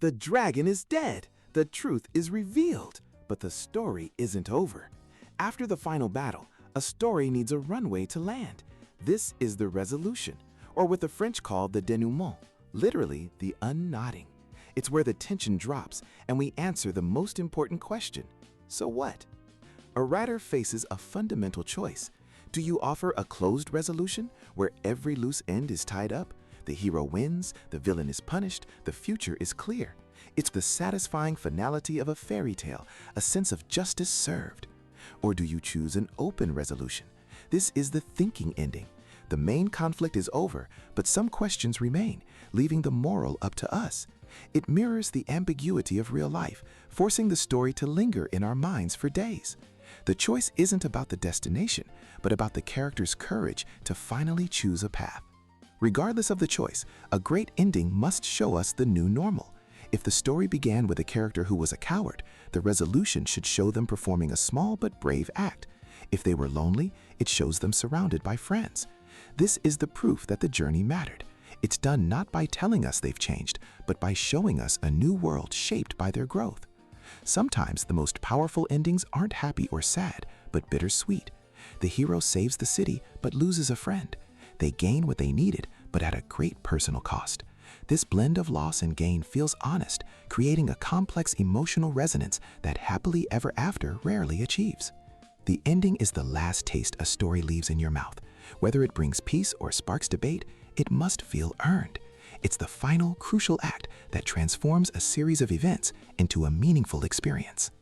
The dragon is dead. The truth is revealed. But the story isn't over. After the final battle, a story needs a runway to land. This is the resolution, or what the French call the denouement, literally the unknotting. It's where the tension drops and we answer the most important question: so what? A writer faces a fundamental choice. Do you offer a closed resolution where every loose end is tied up? The hero wins, the villain is punished, the future is clear. It's the satisfying finality of a fairy tale, a sense of justice served. Or do you choose an open resolution? This is the thinking ending. The main conflict is over, but some questions remain, leaving the moral up to us. It mirrors the ambiguity of real life, forcing the story to linger in our minds for days. The choice isn't about the destination, but about the character's courage to finally choose a path. Regardless of the choice, a great ending must show us the new normal. If the story began with a character who was a coward, the resolution should show them performing a small but brave act. If they were lonely, it shows them surrounded by friends. This is the proof that the journey mattered. It's done not by telling us they've changed, but by showing us a new world shaped by their growth. Sometimes the most powerful endings aren't happy or sad, but bittersweet. The hero saves the city, but loses a friend. They gain what they needed, but at a great personal cost. This blend of loss and gain feels honest, creating a complex emotional resonance that happily ever after rarely achieves. The ending is the last taste a story leaves in your mouth. Whether it brings peace or sparks debate, it must feel earned. It's the final, crucial act that transforms a series of events into a meaningful experience.